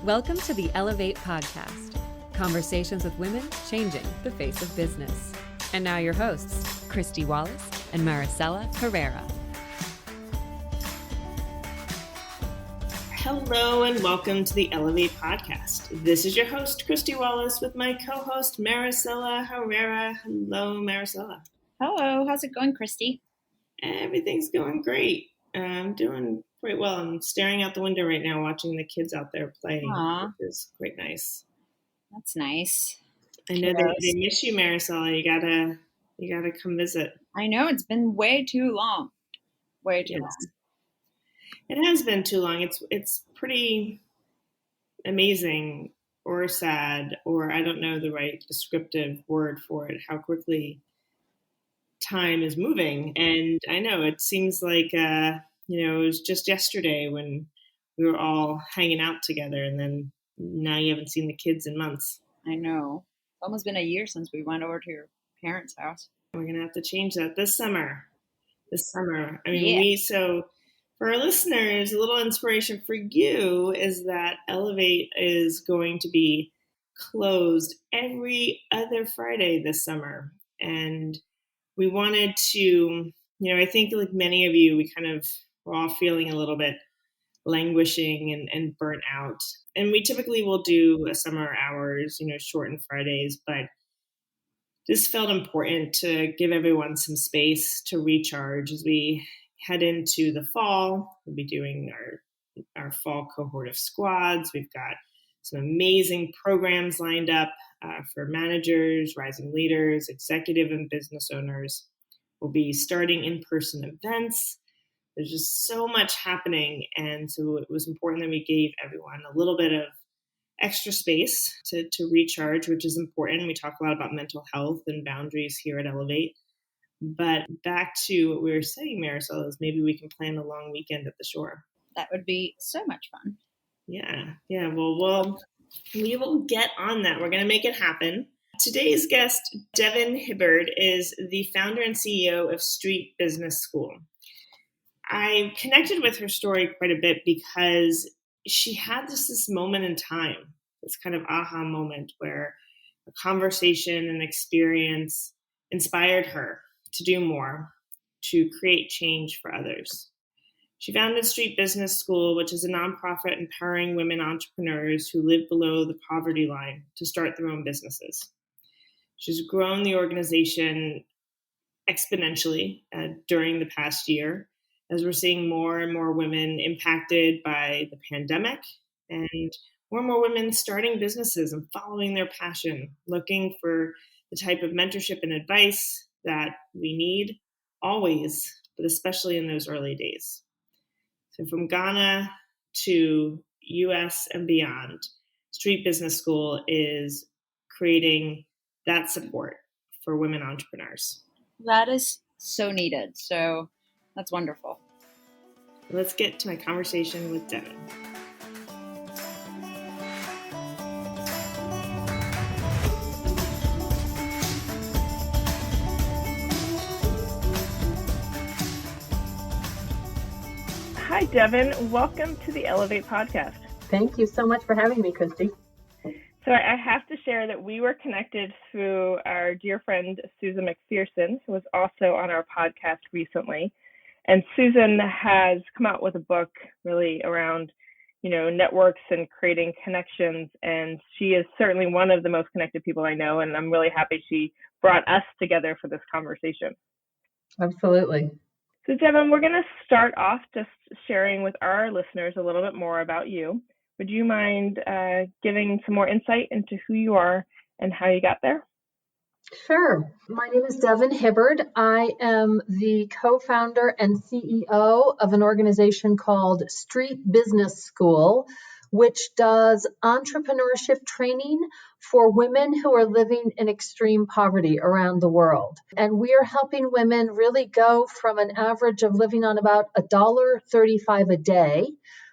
Welcome to the Ellevate podcast, conversations with women changing the face of business. And now your hosts, Kristy, Wallace, and Maricella, Herrera. Hello and welcome to the Ellevate podcast. This is your host, Kristy Wallace, with my co-host, Maricella Herrera. Hello, Maricella. Hello, how's it going, Kristy? Everything's going great. I'm doing quite well. I'm staring out the window right now, watching the kids out there playing, Aww. which is quite nice. That's nice. I know they miss you, Maricella. You gotta come visit. I know, it's been way too long. Way too long. It has been too long. It's pretty amazing or sad, or I don't know the right descriptive word for it, how quickly time is moving. And I know it seems like, it was just yesterday when we were all hanging out together, and then now you haven't seen the kids in months. I know. It's almost been a year since we went over to your parents' house. We're going to have to change that this summer. I mean, So for our listeners, a little inspiration for you is that Ellevate is going to be closed every other Friday this summer. And we wanted to, I think like many of you, we're all feeling a little bit languishing and burnt out. And we typically will do summer hours, shortened Fridays, but this felt important to give everyone some space to recharge as we head into the fall. We'll be doing our fall cohort of squads. We've got some amazing programs lined up for managers, rising leaders, executive and business owners. We'll be starting in-person events. There's just so much happening. And so it was important that we gave everyone a little bit of extra space to recharge, which is important. We talk a lot about mental health and boundaries here at Ellevate. But back to what we were saying, Maricella, is maybe we can plan a long weekend at the shore. That would be so much fun. Yeah. Well, we will get on that. We're going to make it happen. Today's guest, Devin Hibbard, is the founder and CEO of Street Business School. I connected with her story quite a bit because she had this moment in time, this kind of aha moment where a conversation and experience inspired her to do more, to create change for others. She founded Street Business School, which is a nonprofit empowering women entrepreneurs who live below the poverty line to start their own businesses. She's grown the organization exponentially during the past year, as we're seeing more and more women impacted by the pandemic and more women starting businesses and following their passion, looking for the type of mentorship and advice that we need always, but especially in those early days. So from Ghana to US and beyond, Street Business School is creating that support for women entrepreneurs. That is so needed. So that's wonderful. Let's get to my conversation with Devin. Hi, Devin. Welcome to the Ellevate podcast. Thank you so much for having me, Kristy. So I have to share that we were connected through our dear friend, Susan McPherson, who was also on our podcast recently. And Susan has come out with a book really around, networks and creating connections. And she is certainly one of the most connected people I know. And I'm really happy she brought us together for this conversation. Absolutely. So Devin, we're going to start off just sharing with our listeners a little bit more about you. Would you mind giving some more insight into who you are and how you got there? Sure. My name is Devin Hibbard. I am the co-founder and CEO of an organization called Street Business School, which does entrepreneurship training for women who are living in extreme poverty around the world. And we are helping women really go from an average of living on about $1.35 a day,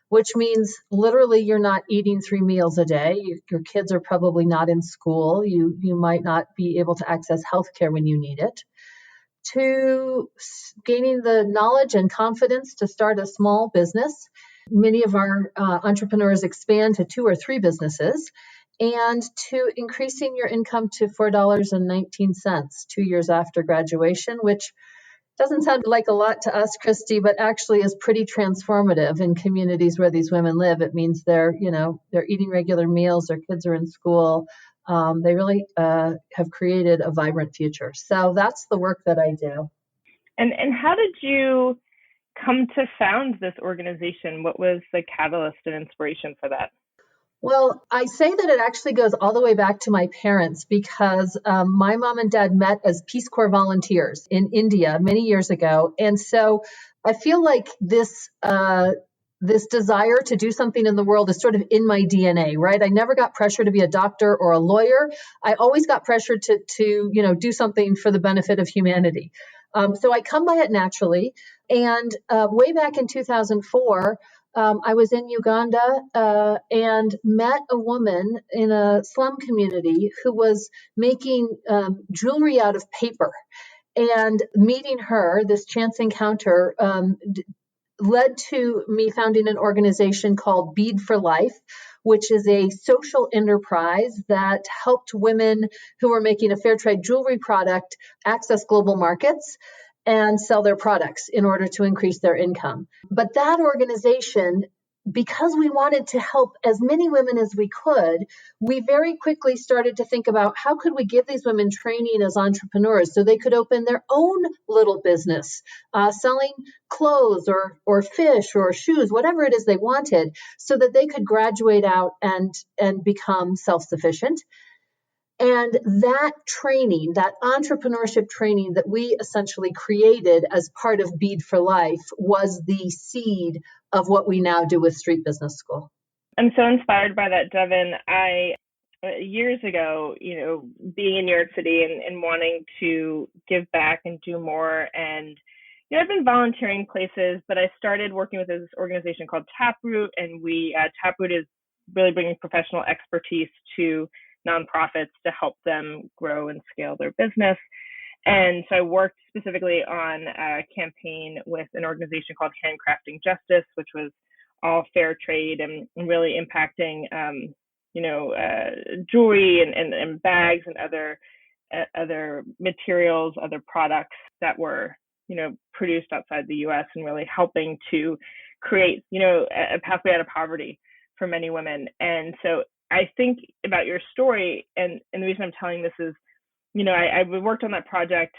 which means literally you're not eating 3 meals a day. Your kids are probably not in school. You might not be able to access healthcare when you need it, to gaining the knowledge and confidence to start a small business Many of our entrepreneurs expand to 2 or 3 businesses, and to increasing your income to $4.19 2 years after graduation, which doesn't sound like a lot to us, Kristy, but actually is pretty transformative in communities where these women live. It means they're eating regular meals, their kids are in school. They really have created a vibrant future. So that's the work that I do. And how did you come to found this organization? What was the catalyst and inspiration for that? Well, I say that it actually goes all the way back to my parents, because my mom and dad met as Peace Corps volunteers in India many years ago. And so I feel like this desire to do something in the world is sort of in my DNA, right? I never got pressure to be a doctor or a lawyer. I always got pressure to do something for the benefit of humanity. So I come by it naturally. And way back in 2004, I was in Uganda and met a woman in a slum community who was making jewelry out of paper. And meeting her, this chance encounter, led to me founding an organization called Bead for Life, which is a social enterprise that helped women who were making a fair trade jewelry product access global markets and sell their products in order to increase their income. But that organization, because we wanted to help as many women as we could, we very quickly started to think about how could we give these women training as entrepreneurs so they could open their own little business, selling clothes or fish or shoes, whatever it is they wanted, so that they could graduate out and become self-sufficient. And that training, that entrepreneurship training that we essentially created as part of Bead for Life, was the seed of what we now do with Street Business School. I'm so inspired by that, Devin. I, years ago, being in New York City and wanting to give back and do more. And, I've been volunteering places, but I started working with this organization called Taproot. And Taproot is really bringing professional expertise to nonprofits to help them grow and scale their business. And so I worked specifically on a campaign with an organization called Handcrafting Justice, which was all fair trade and really impacting, jewelry and bags and other materials, other products that were, produced outside the U.S. and really helping to create, a pathway out of poverty for many women. And so I think about your story, and the reason I'm telling this is, I worked on that project,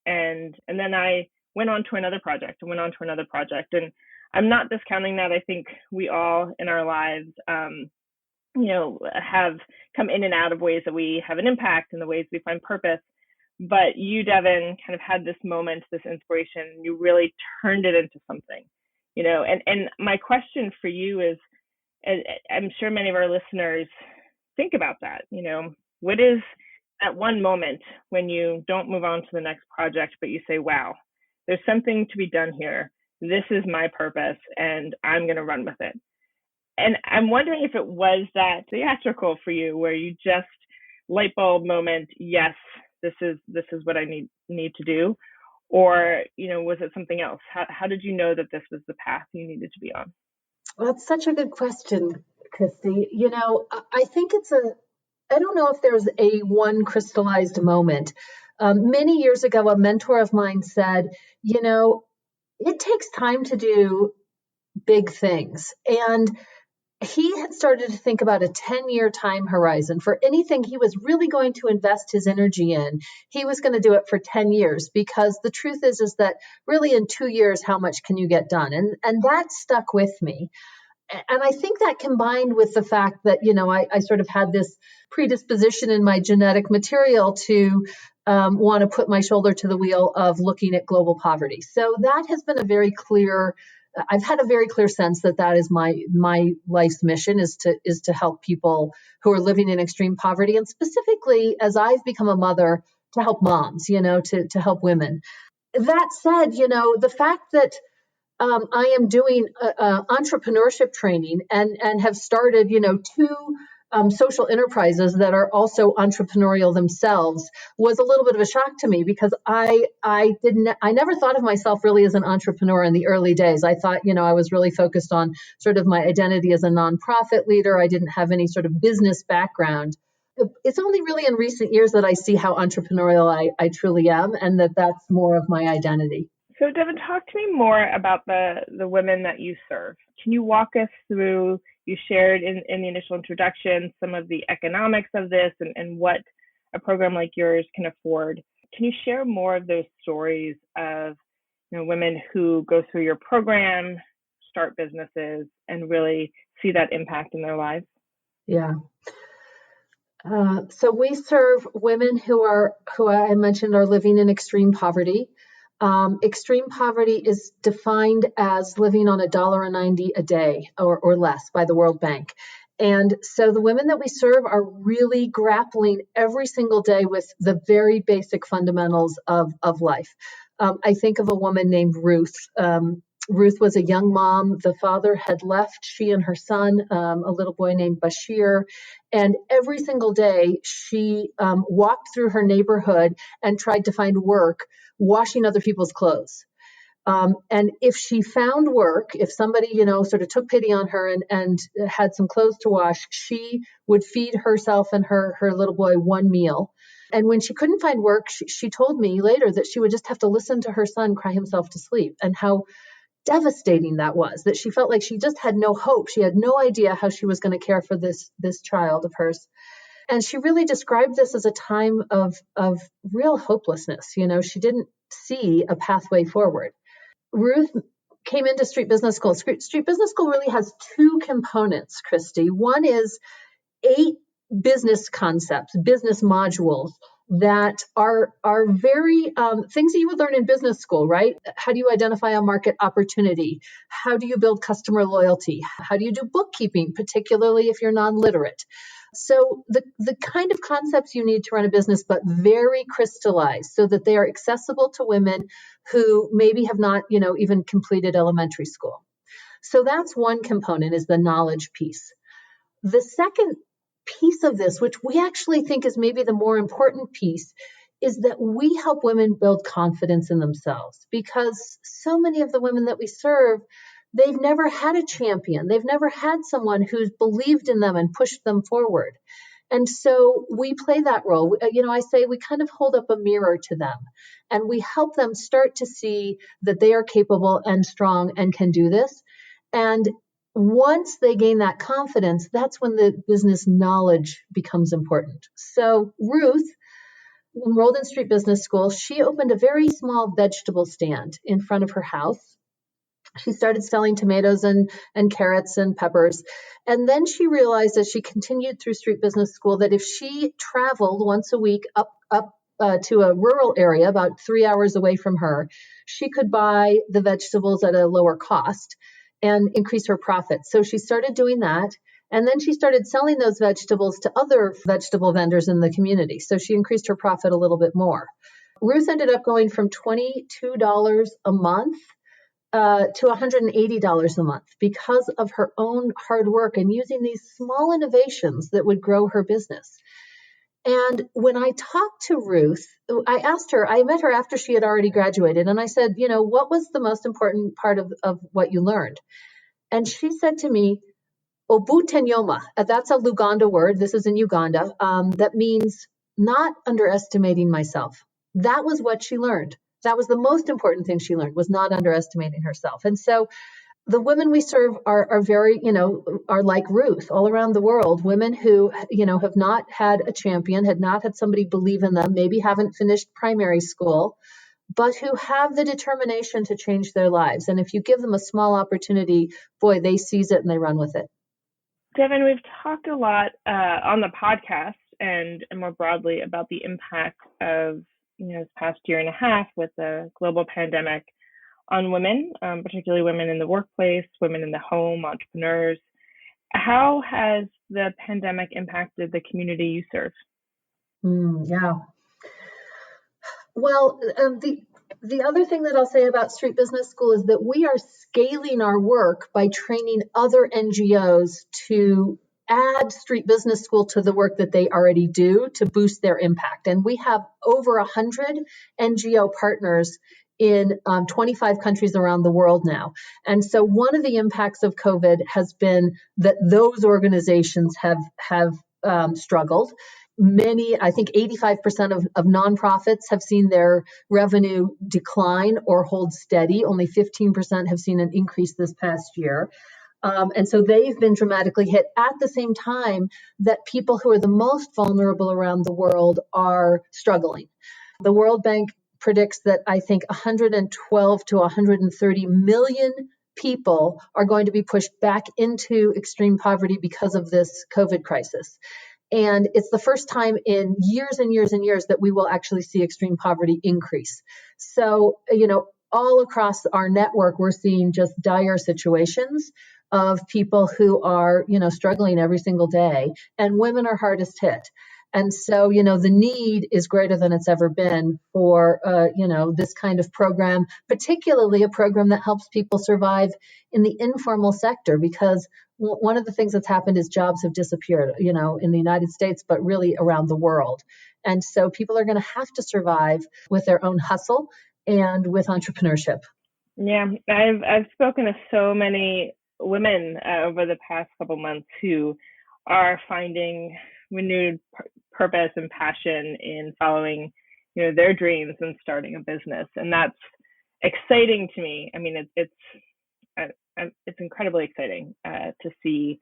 and then I went on to another project, and I'm not discounting that. I think we all in our lives, have come in and out of ways that we have an impact and the ways we find purpose. But you, Devin, kind of had this moment, this inspiration, you really turned it into something, and my question for you is, I'm sure many of our listeners think about that, what is that one moment when you don't move on to the next project, but you say, wow, there's something to be done here. This is my purpose and I'm going to run with it. And I'm wondering if it was that theatrical for you, where you just light bulb moment, yes, this is what I need to do, or, was it something else? How did you know that this was the path you needed to be on? Well, that's such a good question, Kristy. I think I don't know if there's a one crystallized moment. Many years ago, a mentor of mine said, it takes time to do big things. And he had started to think about a 10-year time horizon for anything he was really going to invest his energy in. He was going to do it for 10 years, because the truth is that really in 2 years, how much can you get done? And that stuck with me. And I think that combined with the fact that, I sort of had this predisposition in my genetic material to want to put my shoulder to the wheel of looking at global poverty. So that has been I've had a very clear sense that is my life's mission, is to help people who are living in extreme poverty. And specifically, as I've become a mother, to help moms, to help women. That said, the fact that I am doing entrepreneurship training and have started, 2 social enterprises that are also entrepreneurial themselves was a little bit of a shock to me, because I never thought of myself really as an entrepreneur in the early days. I thought, I was really focused on sort of my identity as a nonprofit leader. I didn't have any sort of business background. It's only really in recent years that I see how entrepreneurial I truly am, and that's more of my identity. So Devin, talk to me more about the women that you serve. Can you walk us through, you shared in the initial introduction some of the economics of this and what a program like yours can afford. Can you share more of those stories of women who go through your program, start businesses, and really see that impact in their lives? Yeah. So we serve women who I mentioned are living in extreme poverty. Extreme poverty is defined as living on $1.90 a day or less by the World Bank. And so the women that we serve are really grappling every single day with the very basic fundamentals of life. I think of a woman named Ruth. Ruth was a young mom. The father had left, she and her son, a little boy named Bashir. And every single day she walked through her neighborhood and tried to find work washing other people's clothes. And if she found work, if somebody, sort of took pity on her and had some clothes to wash, she would feed herself and her little boy one meal. And when she couldn't find work, she told me later that she would just have to listen to her son cry himself to sleep, and how devastating that was, that she felt like she just had no hope. She had no idea how she was going to care for this child of hers. And she really described this as a time of real hopelessness. She didn't see a pathway forward. Ruth came into Street Business School. Street Business School really has two components, Kristy. One is 8 business concepts, business modules that are very things that you would learn in business school, right? How do you identify a market opportunity? How do you build customer loyalty? How do you do bookkeeping, particularly if you're non-literate? So the kind of concepts you need to run a business, but very crystallized so that they are accessible to women who maybe have not, even completed elementary school. So that's one component, is the knowledge piece. The second piece of this, which we actually think is maybe the more important piece, is that we help women build confidence in themselves, because so many of the women that we serve, they've never had a champion. They've never had someone who's believed in them and pushed them forward. And so we play that role. I say we kind of hold up a mirror to them, and we help them start to see that they are capable and strong and can do this. And once they gain that confidence, that's when the business knowledge becomes important. So Ruth enrolled in Street Business School. She opened a very small vegetable stand in front of her house. She started selling tomatoes and carrots and peppers. And then she realized, as she continued through Street Business School, that if she traveled once a week up to a rural area about 3 hours away from her, she could buy the vegetables at a lower cost and increase her profits. So she started doing that. And then she started selling those vegetables to other vegetable vendors in the community. So she increased her profit a little bit more. Ruth ended up going from $22 a month to $180 a month because of her own hard work and using these small innovations that would grow her business. And when I talked to Ruth, I asked her, I met her after she had already graduated, and I said, what was the most important part of what you learned? And she said to me, Obutenyoma. That's a Luganda word. This is in Uganda. That means not underestimating myself. That was what she learned. That was the most important thing she learned, was not underestimating herself. And so the women we serve are very, are like Ruth all around the world, women who, have not had a champion, had not had somebody believe in them, maybe haven't finished primary school, but who have the determination to change their lives. And if you give them a small opportunity, boy, they seize it and they run with it. Devin, we've talked a lot on the podcast and more broadly about the impact of this past year and a half with the global pandemic on women, particularly women in the workplace, women in the home, entrepreneurs. How has the pandemic impacted the community you serve? Yeah. Well, the other thing that I'll say about Street Business School is that we are scaling our work by training other NGOs to add Street Business School to the work that they already do to boost their impact. And we have over 100 NGO partners in 25 countries around the world now. And so one of the impacts of COVID has been that those organizations have struggled. Many, I think 85% of nonprofits have seen their revenue decline or hold steady. Only 15% have seen an increase this past year. And so they've been dramatically hit at the same time that people who are the most vulnerable around the world are struggling. The World Bank predicts that I think 112 to 130 million people are going to be pushed back into extreme poverty because of this COVID crisis. And it's the first time in years and years and years that we will actually see extreme poverty increase. So, all across our network, we're seeing just dire situations of people who are, struggling every single day, and women are hardest hit. And so, the need is greater than it's ever been for, this kind of program, particularly a program that helps people survive in the informal sector, because one of the things that's happened is jobs have disappeared, in the United States, but really around the world. And so people are going to have to survive with their own hustle and with entrepreneurship. Yeah, I've spoken to so many women over the past couple months who are finding renewed purpose and passion in following, their dreams and starting a business, and that's exciting to me. I mean, it's incredibly exciting to see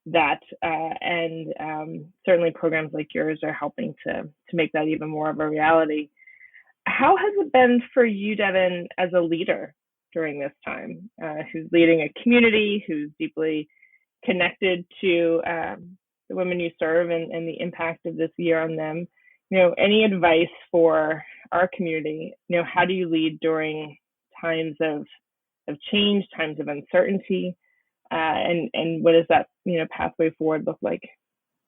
that, and certainly programs like yours are helping to make that even more of a reality. How has it been for you, Devin, as a leader during this time, who's leading a community, who's deeply connected to the women you serve and the impact of this year on them? Any advice for our community? How do you lead during times of change, times of uncertainty, and what does that pathway forward look like?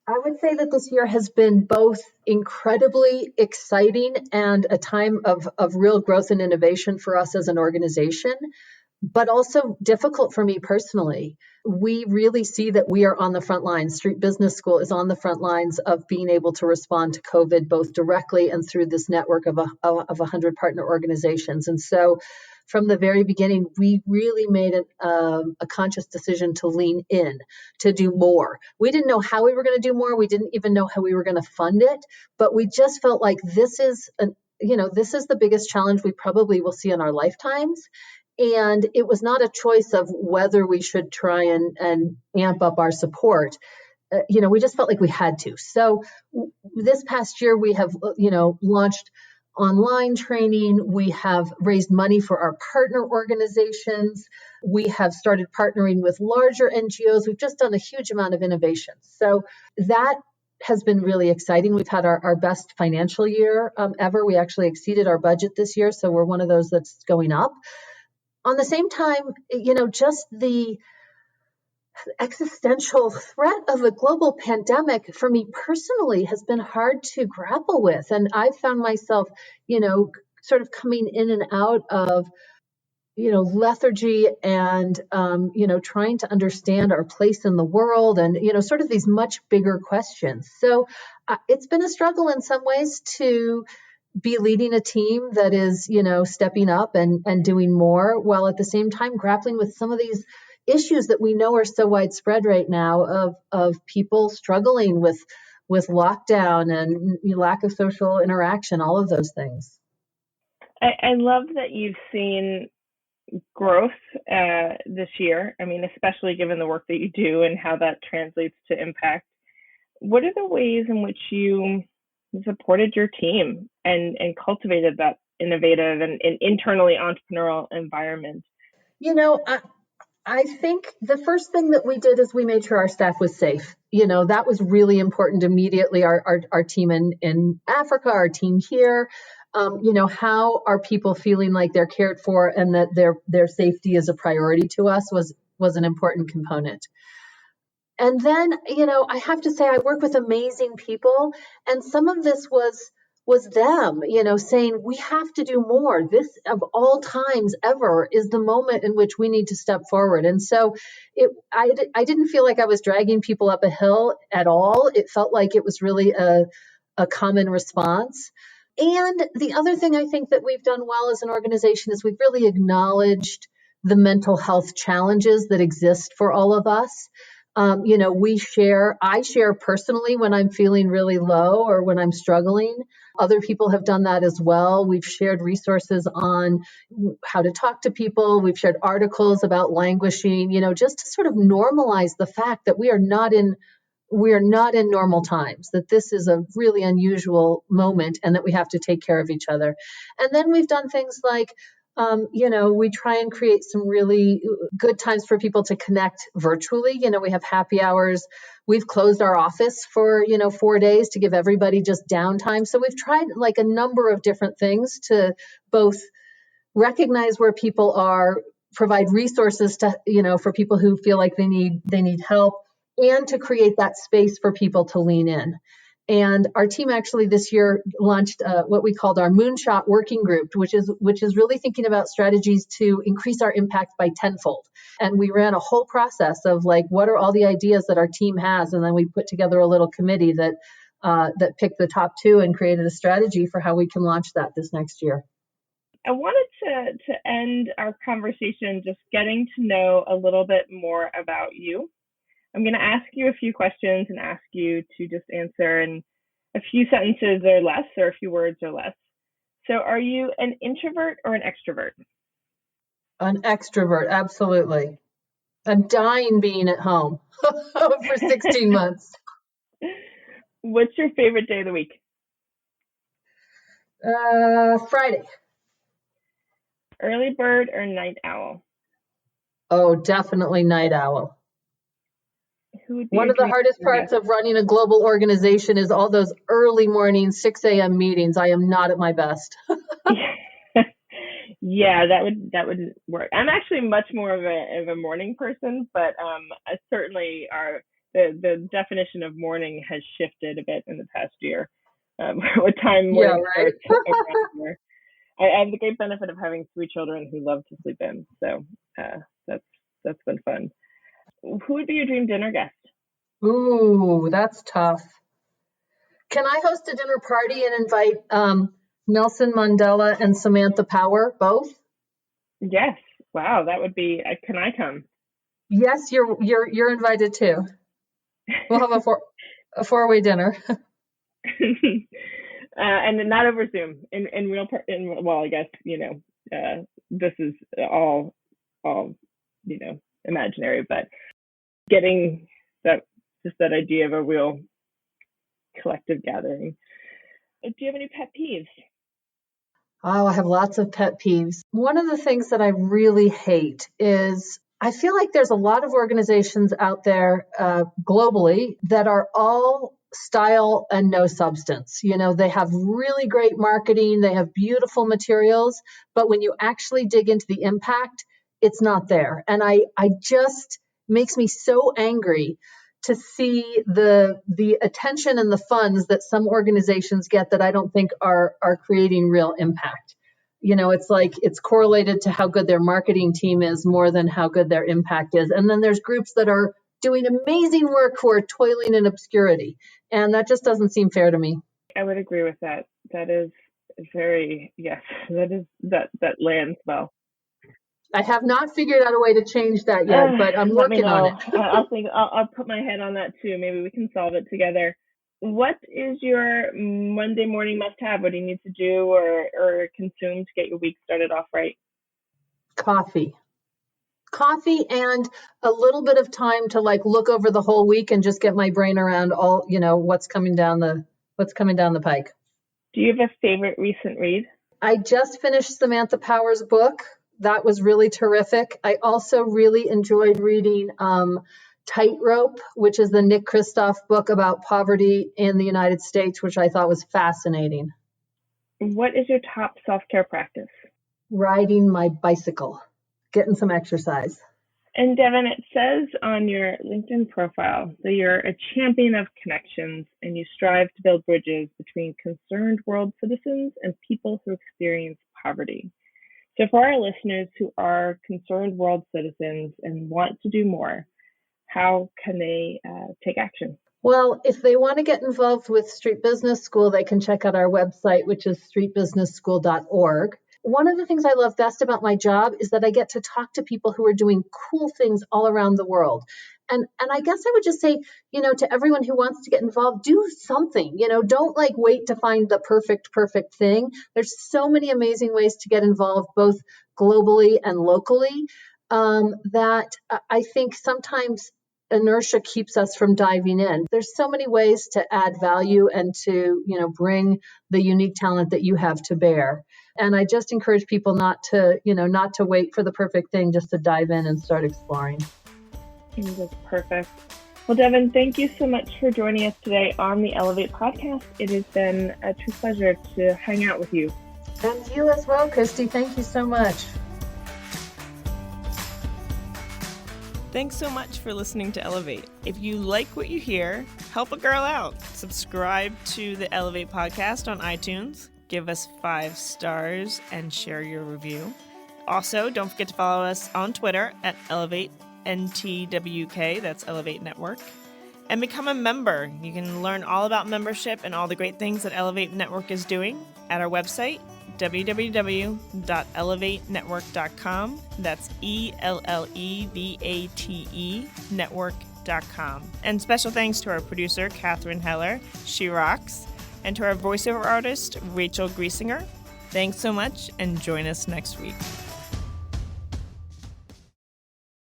I would say that this year has been both incredibly exciting and a time of real growth and innovation for us as an organization, but also difficult for me personally. We really see that we are on the front lines. Street Business School is on the front lines of being able to respond to COVID, both directly and through this network of 100 partner organizations. And so from the very beginning, we really made a conscious decision to lean in, to do more. We didn't know how we were going to do more. We didn't even know how we were going to fund it, but we just felt like this is the biggest challenge we probably will see in our lifetimes. And it was not a choice of whether we should try and amp up our support. We just felt like we had to. So this past year, we have, launched online training. We have raised money for our partner organizations. We have started partnering with larger NGOs. We've just done a huge amount of innovation. So that has been really exciting. We've had our best financial year ever. We actually exceeded our budget this year. So we're one of those that's going up. On the same time, just the existential threat of a global pandemic for me personally has been hard to grapple with. And I've found myself, sort of coming in and out of, lethargy and, trying to understand our place in the world and, sort of these much bigger questions. So it's been a struggle in some ways to be leading a team that is, stepping up and doing more, while at the same time grappling with some of these issues that we know are so widespread right now of people struggling with lockdown and lack of social interaction, all of those things. I love that you've seen growth this year. I mean, especially given the work that you do and how that translates to impact. What are the ways in which you supported your team and cultivated that innovative and internally entrepreneurial environment? I think the first thing that we did is we made sure our staff was safe. That was really important immediately. Our team in Africa, our team here, how are people feeling like they're cared for and that their safety is a priority to us was an important component. And then, I have to say, I work with amazing people. And some of this was was them, saying we have to do more. This of all times ever is the moment in which we need to step forward. And so I didn't feel like I was dragging people up a hill at all. It felt like it was really a common response. And the other thing I think that we've done well as an organization is we've really acknowledged the mental health challenges that exist for all of us. I share personally when I'm feeling really low or when I'm struggling. Other people have done that as well. We've shared resources on how to talk to people. We've shared articles about languishing, just to sort of normalize the fact that we are not in normal times, that this is a really unusual moment and that we have to take care of each other. And then we've done things like, we try and create some really good times for people to connect virtually. We have happy hours. We've closed our office for, 4 days to give everybody just downtime. So we've tried like a number of different things to both recognize where people are, provide resources to, for people who feel like they need help, and to create that space for people to lean in. And our team actually this year launched what we called our Moonshot Working Group, which is really thinking about strategies to increase our impact by tenfold. And we ran a whole process of like, what are all the ideas that our team has? And then we put together a little committee that picked the top 2 and created a strategy for how we can launch that this next year. I wanted to end our conversation just getting to know a little bit more about you. I'm going to ask you a few questions and ask you to just answer in a few sentences or less, or a few words or less. So are you an introvert or an extrovert? An extrovert, absolutely. I'm dying being at home for 16 months. What's your favorite day of the week? Friday. Early bird or night owl? Oh, definitely night owl. One of the hardest parts of running a global organization is all those early morning 6 a.m. meetings. I am not at my best. Yeah, that would work. I'm actually much more of a morning person, but certainly the definition of morning has shifted a bit in the past year. What time morning starts around here. I have the great benefit of having 3 children who love to sleep in, so that's been fun. Who would be your dream dinner guest? Ooh, that's tough. Can I host a dinner party and invite Nelson Mandela and Samantha Power both? Yes. Wow, that would be. Can I come? Yes, you're invited too. We'll have a 4-way dinner. And not over Zoom. Well, I guess this is all imaginary, but getting that idea of a real collective gathering. Do you have any pet peeves? Oh, I have lots of pet peeves. One of the things that I really hate is I feel like there's a lot of organizations out there globally that are all style and no substance. They have really great marketing, they have beautiful materials, but when you actually dig into the impact, it's not there. And I just makes me so angry to see the attention and the funds that some organizations get that I don't think are creating real impact. It's like it's correlated to how good their marketing team is more than how good their impact is. And then there's groups that are doing amazing work who are toiling in obscurity. And that just doesn't seem fair to me. I would agree with that. That is that lands well. I have not figured out a way to change that yet, but I'm working on it. I'll put my head on that too. Maybe we can solve it together. What is your Monday morning must-have? What do you need to do or consume to get your week started off right? Coffee and a little bit of time to look over the whole week and just get my brain around all, what's coming down the pike. Do you have a favorite recent read? I just finished Samantha Power's book. That was really terrific. I also really enjoyed reading Tightrope, which is the Nick Kristof book about poverty in the United States, which I thought was fascinating. What is your top self-care practice? Riding my bicycle, getting some exercise. And Devin, it says on your LinkedIn profile that you're a champion of connections and you strive to build bridges between concerned world citizens and people who experience poverty. So for our listeners who are concerned world citizens and want to do more, how can they take action? Well, if they want to get involved with Street Business School, they can check out our website, which is streetbusinessschool.org. One of the things I love best about my job is that I get to talk to people who are doing cool things all around the world. And I guess I would just say, to everyone who wants to get involved, do something, don't wait to find the perfect thing. There's so many amazing ways to get involved, both globally and locally, that I think sometimes inertia keeps us from diving in. There's so many ways to add value and to, bring the unique talent that you have to bear. And I just encourage people not to wait for the perfect thing, just to dive in and start exploring. That's perfect. Well, Devin, thank you so much for joining us today on the Ellevate podcast. It has been a true pleasure to hang out with you. And you as well, Kristy. Thank you so much. Thanks so much for listening to Ellevate. If you like what you hear, help a girl out. Subscribe to the Ellevate podcast on iTunes. Give us 5 stars and share your review. Also, don't forget to follow us on Twitter at EllevateNTWK, that's Ellevate Network, and become a member. You can learn all about membership and all the great things that Ellevate Network is doing at our website, www.ellevatenetwork.com. That's ELLEVATE network.com. And special thanks to our producer, Catherine Heller. She rocks. And to our voiceover artist, Rachel Griesinger. Thanks so much, and join us next week.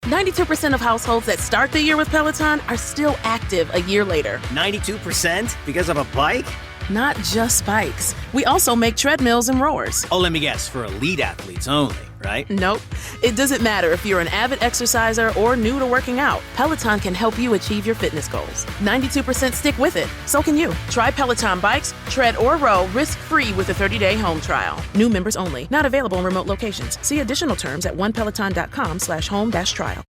92% of households that start the year with Peloton are still active a year later. 92% because of a bike? Not just bikes. We also make treadmills and rowers. Oh, let me guess, for elite athletes only, right? Nope. It doesn't matter if you're an avid exerciser or new to working out. Peloton can help you achieve your fitness goals. 92% stick with it. So can you. Try Peloton bikes, tread or row risk-free with a 30-day home trial. New members only. Not available in remote locations. See additional terms at onepeloton.com/home-trial.